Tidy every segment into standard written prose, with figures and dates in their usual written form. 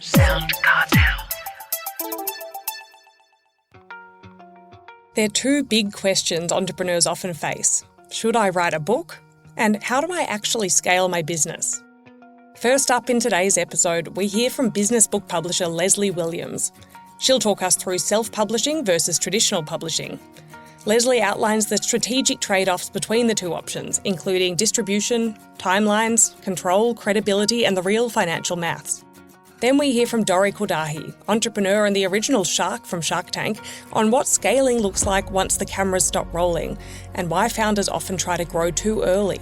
Sound Cartel. There are two big questions entrepreneurs often face. Should I write a book? And how do I actually scale my business? First up in today's episode, we hear from business book publisher Lesley Williams. She'll talk us through self-publishing versus traditional publishing. Lesley outlines the strategic trade-offs between the two options, including distribution, timelines, control, credibility, and the real financial maths. Then we hear from Dorry Kordahi, entrepreneur and the original shark from Shark Tank, on what scaling looks like once the cameras stop rolling, and why founders often try to grow too early.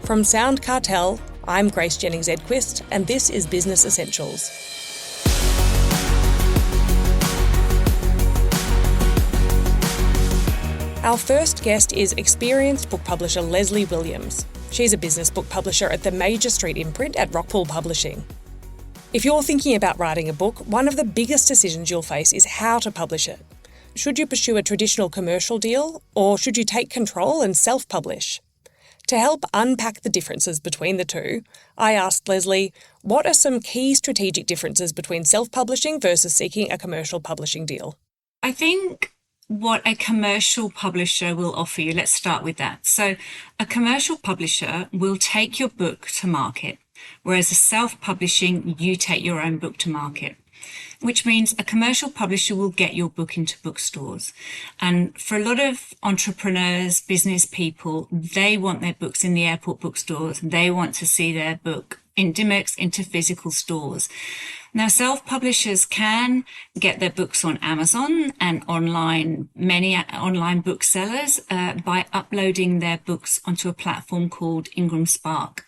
From Sound Cartel, I'm Grace Jennings-Edquist, and this is Business Essentials. Our first guest is experienced book publisher Lesley Williams. She's a business book publisher at the Major Street Imprint at Rockpool Publishing. If you're thinking about writing a book, one of the biggest decisions you'll face is how to publish it. Should you pursue a traditional commercial deal, or should you take control and self-publish? To help unpack the differences between the two, I asked Lesley, what are some key strategic differences between self-publishing versus seeking a commercial publishing deal? I think what a commercial publisher will offer you, let's start with that. So a commercial publisher will take your book to market, whereas a self-publishing, you take your own book to market, which means a commercial publisher will get your book into bookstores. And for a lot of entrepreneurs, business people, they want their books in the airport bookstores. They want to see their book in Dymocks into physical stores. Now, self-publishers can get their books on Amazon and many online booksellers by uploading their books onto a platform called Ingram Spark.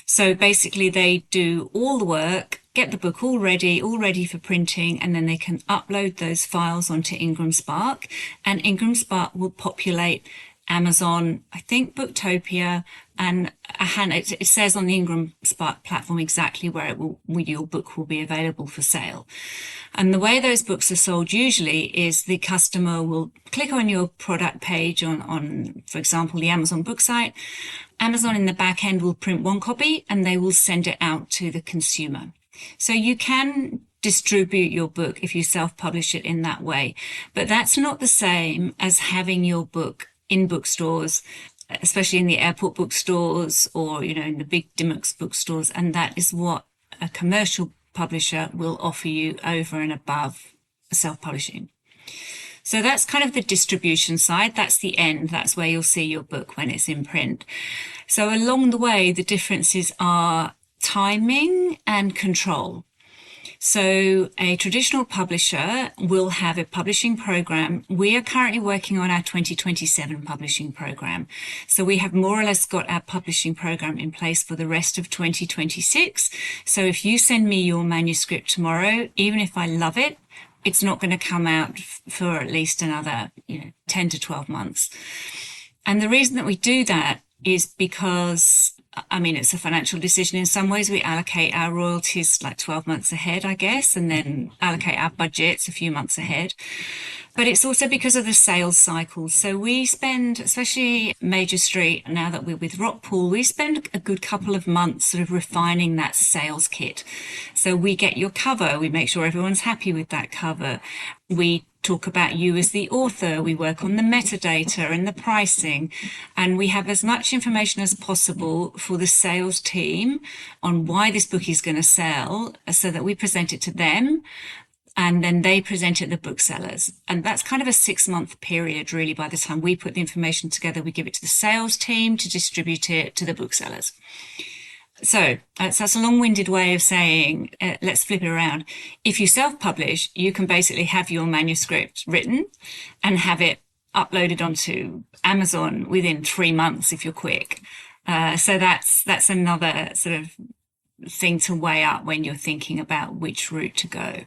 So basically they do all the work, get the book all ready for printing, and then they can upload those files onto Ingram Spark, and Ingram Spark will populate Amazon, I think Booktopia, and it says on the Ingram Spark platform exactly where your book will be available for sale. And the way those books are sold usually is the customer will click on your product page on, for example, the Amazon book site. Amazon in the back end will print one copy and they will send it out to the consumer. So you can distribute your book if you self-publish it in that way, but that's not the same as having your book in bookstores, especially in the airport bookstores or, in the big Dymocks bookstores. And that is what a commercial publisher will offer you over and above self-publishing. So that's kind of the distribution side. That's the end. That's where you'll see your book when it's in print. So along the way, the differences are timing and control. So a traditional publisher will have a publishing program. We are currently working on our 2027 publishing program. So we have more or less got our publishing program in place for the rest of 2026. So if you send me your manuscript tomorrow, even if I love it, it's not going to come out for at least another 10 to 12 months. And the reason that we do that is because it's a financial decision. In some ways, we allocate our royalties like 12 months ahead, I guess, and then allocate our budgets a few months ahead. But it's also because of the sales cycle. So we spend, especially Major Street, now that we're with Rockpool, we spend a good couple of months sort of refining that sales kit. So we get your cover. We make sure everyone's happy with that cover. We talk about you as the author. We work on the metadata and the pricing, and we have as much information as possible for the sales team on why this book is going to sell, so that we present it to them and then they present it to the booksellers. And that's kind of a 6-month period, really. By the time we put the information together, we give it to the sales team to distribute it to the booksellers. So that's a long-winded way of saying, let's flip it around. If you self-publish, you can basically have your manuscript written and have it uploaded onto Amazon within 3 months if you're quick. So that's another sort of thing to weigh up when you're thinking about which route to go.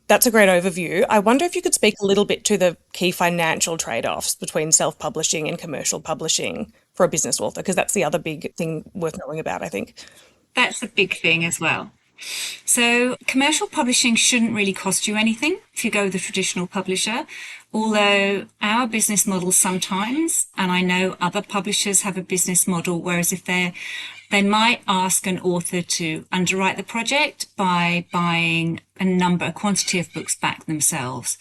That's a great overview. I wonder if you could speak a little bit to the key financial trade-offs between self-publishing and commercial publishing for a business author, because that's the other big thing worth knowing about, I think. That's a big thing as well. So commercial publishing shouldn't really cost you anything if you go with a traditional publisher. Although our business model sometimes, and I know other publishers have a business model, whereas if they might ask an author to underwrite the project by buying a quantity of books back themselves.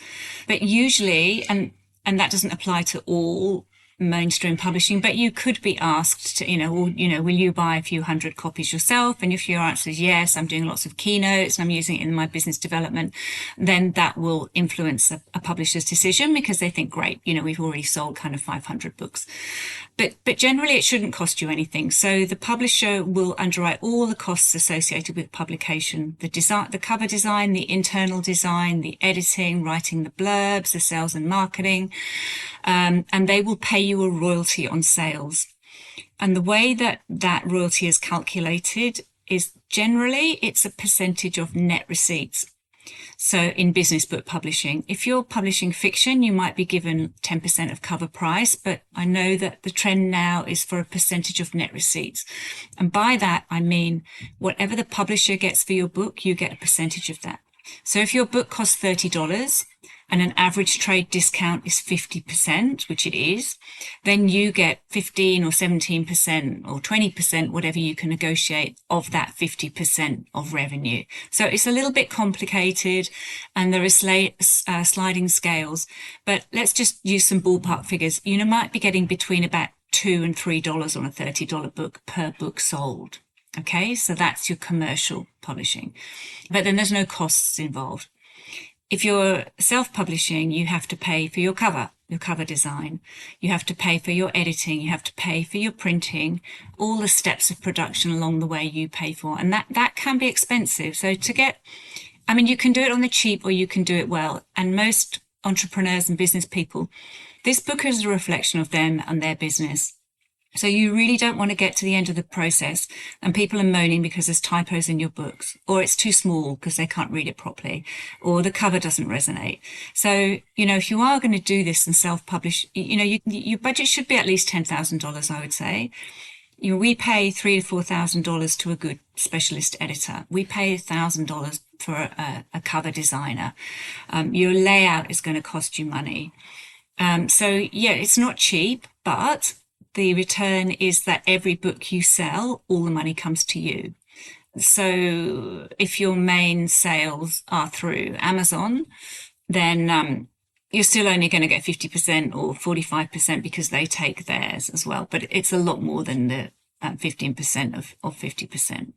But usually, and that doesn't apply to all mainstream publishing, but you could be asked to, will you buy a few hundred copies yourself? And if your answer is yes, I'm doing lots of keynotes and I'm using it in my business development, then that will influence a publisher's decision because they think, great, we've already sold kind of 500 books. But generally it shouldn't cost you anything. So the publisher will underwrite all the costs associated with publication, the design, the cover design, the internal design, the editing, writing the blurbs, the sales and marketing, and they will pay you a royalty on sales. And the way that royalty is calculated is generally it's a percentage of net receipts. So in business book publishing, if you're publishing fiction, you might be given 10% of cover price, but I know that the trend now is for a percentage of net receipts. And by that, I mean, whatever the publisher gets for your book, you get a percentage of that. So if your book costs $30 and an average trade discount is 50%, which it is, then you get 15 or 17% or 20%, whatever you can negotiate of that 50% of revenue. So it's a little bit complicated and there are sliding scales, but let's just use some ballpark figures. You might be getting between about $2 and $3 on a $30 book per book sold. Okay, so that's your commercial publishing. But then there's no costs involved. If you're self-publishing, you have to pay for your cover design. You have to pay for your editing. You have to pay for your printing. All the steps of production along the way you pay for. And that can be expensive. So you can do it on the cheap or you can do it well. And most entrepreneurs and business people, this book is a reflection of them and their business. So you really don't want to get to the end of the process and people are moaning because there's typos in your books, or it's too small because they can't read it properly, or the cover doesn't resonate. So, if you are going to do this and self-publish, your budget should be at least $10,000, I would say. We pay $3,000 to $4,000 to a good specialist editor. We pay $1,000 for a cover designer. Your layout is going to cost you money. It's not cheap, but the return is that every book you sell, all the money comes to you. So if your main sales are through Amazon, then you're still only going to get 50% or 45% because they take theirs as well. But it's a lot more than the 15% of 50%.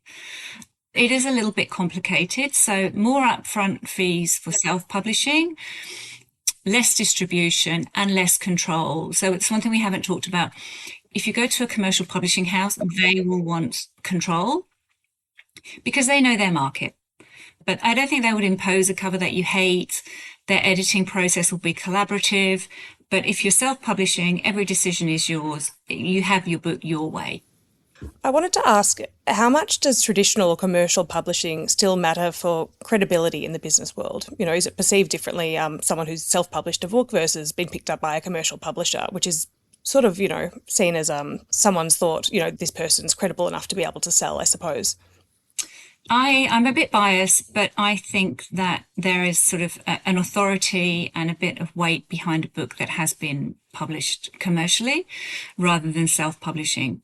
It is a little bit complicated. So more upfront fees for self-publishing, less distribution and less control. So it's one thing we haven't talked about. If you go to a commercial publishing house, they will want control because they know their market. But I don't think they would impose a cover that you hate. Their editing process will be collaborative. But if you're self-publishing, every decision is yours. You have your book your way. I wanted to ask, how much does traditional or commercial publishing still matter for credibility in the business world? Is it perceived differently, someone who's self-published a book versus been picked up by a commercial publisher, which is sort of, seen as someone's thought, this person's credible enough to be able to sell, I suppose? I'm a bit biased, but I think that there is sort of an authority and a bit of weight behind a book that has been published commercially rather than self-publishing.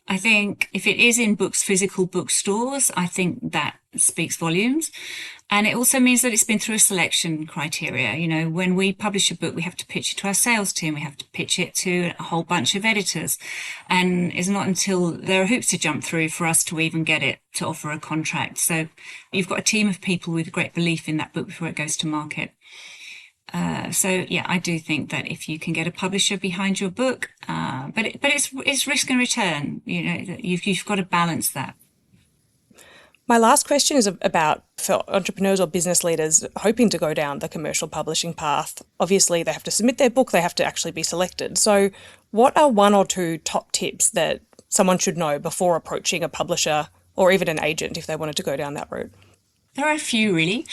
I think if it is in physical bookstores, I think that speaks volumes. And it also means that it's been through a selection criteria. When we publish a book, we have to pitch it to our sales team. We have to pitch it to a whole bunch of editors. And it's not until there are hoops to jump through for us to even get it to offer a contract. So you've got a team of people with great belief in that book before it goes to market. I do think that if you can get a publisher behind your book, but it's risk and return. You've got to balance that. My last question is about for entrepreneurs or business leaders hoping to go down the commercial publishing path. Obviously, they have to submit their book, they have to actually be selected. So what are one or two top tips that someone should know before approaching a publisher or even an agent if they wanted to go down that route? There are a few, really.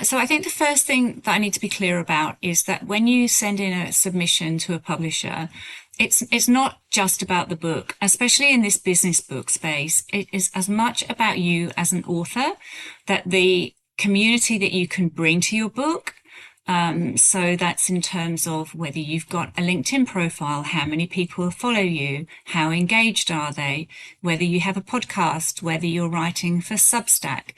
So I think the first thing that I need to be clear about is that when you send in a submission to a publisher, it's not just about the book, especially in this business book space. It is as much about you as an author, that the community that you can bring to your book, So that's in terms of whether you've got a LinkedIn profile, how many people follow you, how engaged are they, whether you have a podcast, whether you're writing for Substack,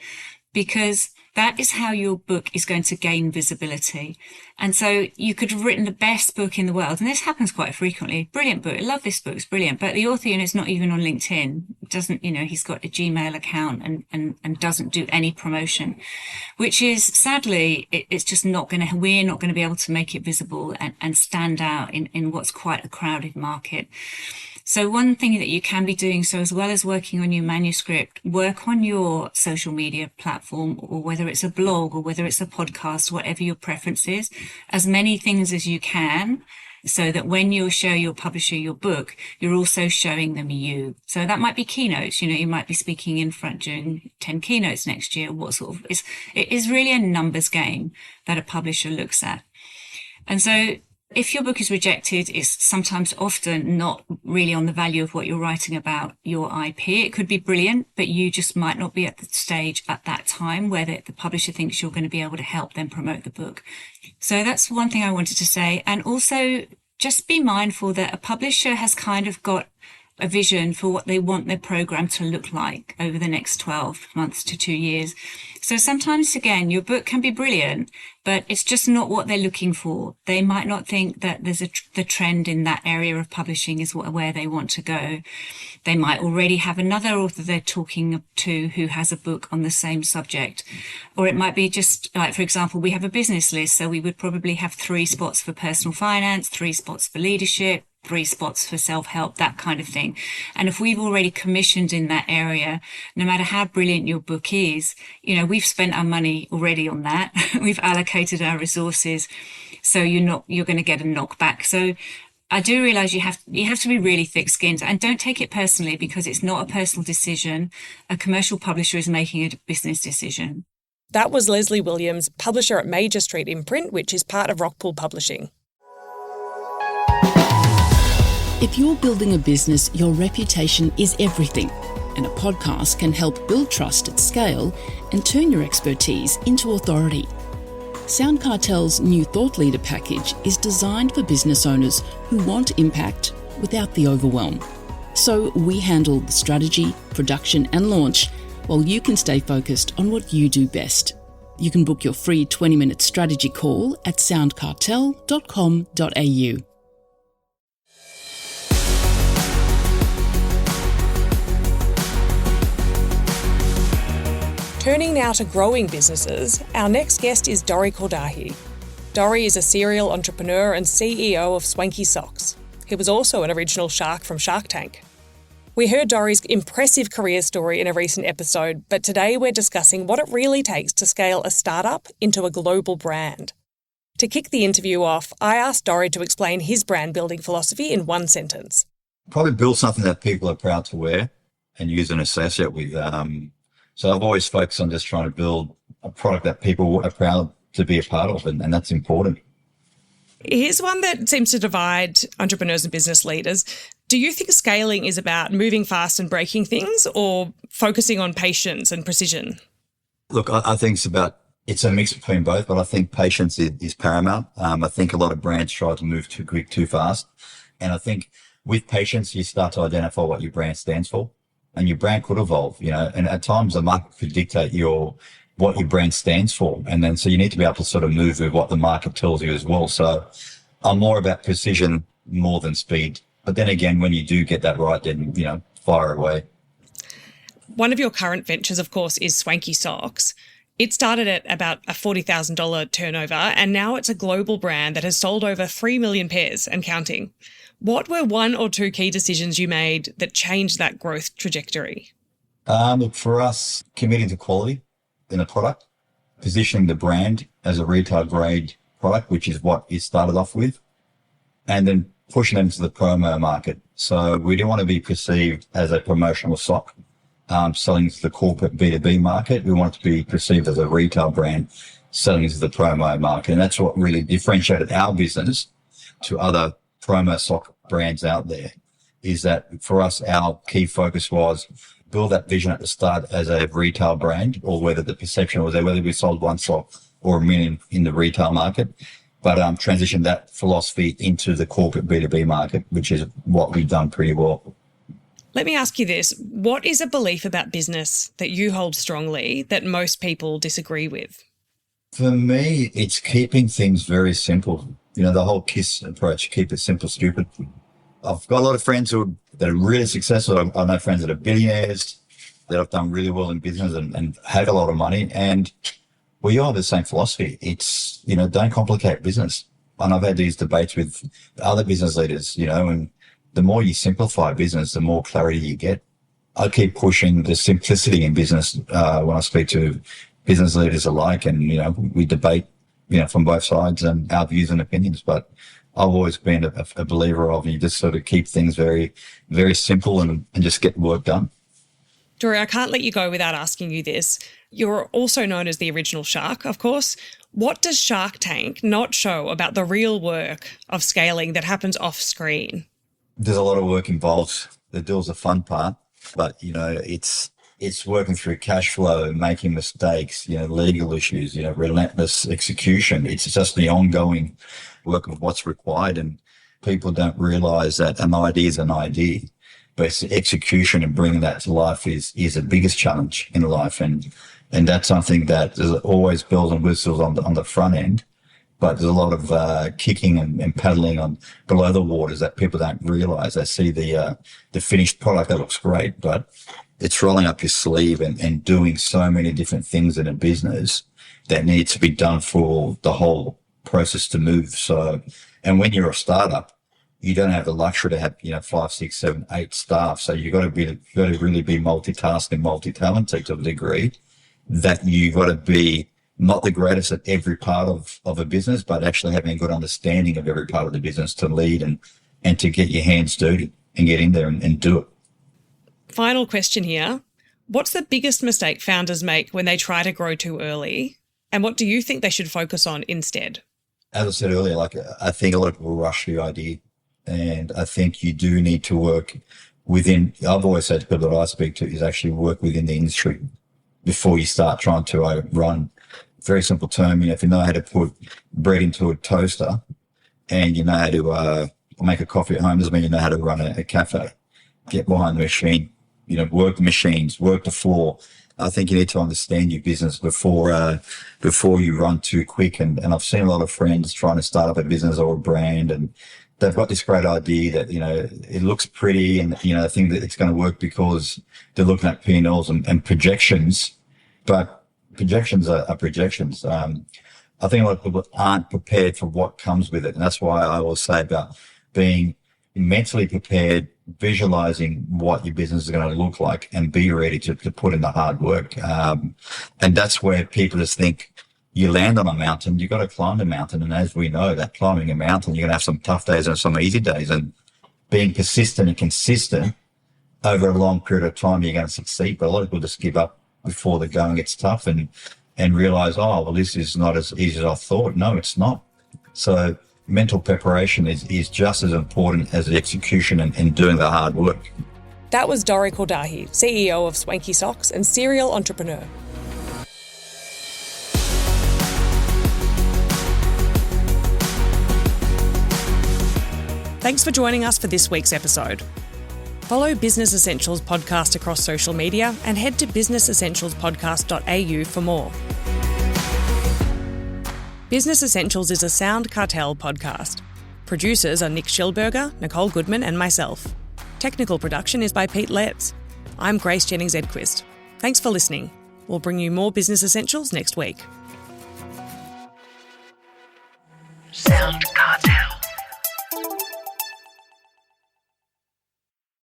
because that is how your book is going to gain visibility. And so you could have written the best book in the world, and this happens quite frequently. Brilliant book. I love this book. It's brilliant. But the author, is not even on LinkedIn. Doesn't, he's got a Gmail account and doesn't do any promotion, which is sadly, it's just we're not going to be able to make it visible and stand out in what's quite a crowded market. So one thing that you can be doing, so as well as working on your manuscript, work on your social media platform, or whether it's a blog or whether it's a podcast, whatever your preference is, as many things as you can, so that when you show your publisher your book, you're also showing them you. So that might be keynotes. You might be speaking in front during 10 keynotes next year. It is really a numbers game that a publisher looks at. And so if your book is rejected, it's sometimes often not really on the value of what you're writing about your IP. It could be brilliant, but you just might not be at the stage at that time where the publisher thinks you're going to be able to help them promote the book. So that's one thing I wanted to say. And also just be mindful that a publisher has kind of got a vision for what they want their program to look like over the next 12 months to 2 years. So sometimes, again, your book can be brilliant, but it's just not what they're looking for. They might not think that there's the trend in that area of publishing is where they want to go. They might already have another author they're talking to who has a book on the same subject. Or it might be just like, for example, we have a business list. So we would probably have 3 spots for personal finance, 3 spots for leadership, 3 spots for self-help, that kind of thing. And if we've already commissioned in that area, no matter how brilliant your book is, we've spent our money already on that. We've allocated our resources. So you're going to get a knockback. So I do realize you have to be really thick-skinned, and don't take it personally, because it's not a personal decision. A commercial publisher is making a business decision. That was Lesley Williams, publisher at Major Street Imprint, which is part of Rockpool Publishing. If you're building a business, your reputation is everything, and a podcast can help build trust at scale and turn your expertise into authority. Sound Cartel's new Thought Leader package is designed for business owners who want impact without the overwhelm. So we handle the strategy, production and launch, while you can stay focused on what you do best. You can book your free 20-minute strategy call at soundcartel.com.au. Turning now to growing businesses, our next guest is Dorry Kordahi. Dorry is a serial entrepreneur and CEO of Swanky Socks. He was also an original shark from Shark Tank. We heard Dorry's impressive career story in a recent episode, but today we're discussing what it really takes to scale a startup into a global brand. To kick the interview off, I asked Dorry to explain his brand building philosophy in one sentence. Probably build something that people are proud to wear and use and associate with. So I've always focused on just trying to build a product that people are proud to be a part of, and that's important. Here's one that seems to divide entrepreneurs and business leaders. Do you think scaling is about moving fast and breaking things, or focusing on patience and precision? Look, I think it's a mix between both, but I think patience is paramount. I think a lot of brands try to move too quick, too fast. And I think with patience, you start to identify what your brand stands for. And your brand could evolve, and at times the market could dictate what your brand stands for. And then, so you need to be able to sort of move with what the market tells you as well. So I'm more about precision more than speed. But then again, when you do get that right, then, fire away. One of your current ventures, of course, is Swanky Socks. It started at about a $40,000 turnover, and now it's a global brand that has sold over 3 million pairs and counting. What were 1 or 2 key decisions you made that changed that growth trajectory? Look, for us, committing to quality in a product, positioning the brand as a retail grade product, which is what it started off with, and then pushing them to the promo market. So we didn't want to be perceived as a promotional sock, selling to the corporate B2B market. We want to be perceived as a retail brand selling to the promo market. And that's what really differentiated our business to other promo sock brands out there, is that for us, our key focus was build that vision at the start as a retail brand, or whether the perception was there, whether we sold 1 sock or $1 million in the retail market, but transition that philosophy into the corporate B2B market, which is what we've done pretty well. Let me ask you this. What is a belief about business that you hold strongly that most people disagree with? For me, it's keeping things very simple. The whole KISS approach, keep it simple, stupid. I've got a lot of friends that are really successful. I know friends that are billionaires that have done really well in business and have a lot of money. And we all have the same philosophy. It's, don't complicate business. And I've had these debates with other business leaders, and the more you simplify business, the more clarity you get. I keep pushing the simplicity in business when I speak to business leaders alike, and, we debate, from both sides and our views and opinions. But I've always been a believer of you just sort of keep things very, very simple and just get work done. Dorry, I can't let you go without asking you this. You're also known as the original shark, of course. What does Shark Tank not show about the real work of scaling that happens off screen? There's a lot of work involved. The deal's the fun part, but, it's working through cash flow, making mistakes, legal issues, relentless execution. It's just the ongoing work of what's required. And people don't realize that an idea is an idea, but it's the execution and bringing that to life is the biggest challenge in life. And that's something that there's always bells and whistles on the front end, but there's a lot of kicking and paddling on below the waters that people don't realize. They see the finished product that looks great, but it's rolling up your sleeve and doing so many different things in a business that needs to be done for the whole process to move. So, and when you're a startup, you don't have the luxury to have 5, 6, 7, 8 staff. So you've got to really be multitasking, multi-talented to a degree, that you've got to be not the greatest at every part of a business, but actually having a good understanding of every part of the business to lead and to get your hands dirty and get in there and do it. Final question here. What's the biggest mistake founders make when they try to grow too early? And what do you think they should focus on instead? As I said earlier, I think a lot of people rush the idea. And I think you do need to work within, I've always said to people that I speak to, is actually work within the industry before you start trying to run. Very simple term, if you know how to put bread into a toaster and you know how to make a coffee at home, doesn't mean you know how to run a cafe. Get behind the machine, work the machines, work the floor. I think you need to understand your business before you run too quick. And I've seen a lot of friends trying to start up a business or a brand, and they've got this great idea that, it looks pretty and, they think that it's going to work because they're looking at P&Ls and projections, but projections are projections. I think a lot of people aren't prepared for what comes with it. And that's why I always say about being mentally prepared, visualizing what your business is going to look like and be ready to put in the hard work. And that's where people just think you land on a mountain, you've got to climb the mountain. And as we know, that climbing a mountain, you're going to have some tough days and some easy days, and being persistent and consistent over a long period of time, you're going to succeed. But a lot of people just give up before the going gets tough and realize, this is not as easy as I thought. No, it's not. So mental preparation is just as important as the execution and doing the hard work. That was Dorry Kordahi, CEO of Swanky Socks and serial entrepreneur. Thanks for joining us for this week's episode. Follow Business Essentials podcast across social media and head to businessessentialspodcast.au for more. Business Essentials is a Sound Cartel podcast. Producers are Nick Schellberger, Nicole Goodman and myself. Technical production is by Pete Letts. I'm Grace Jennings-Edquist. Thanks for listening. We'll bring you more Business Essentials next week. Sound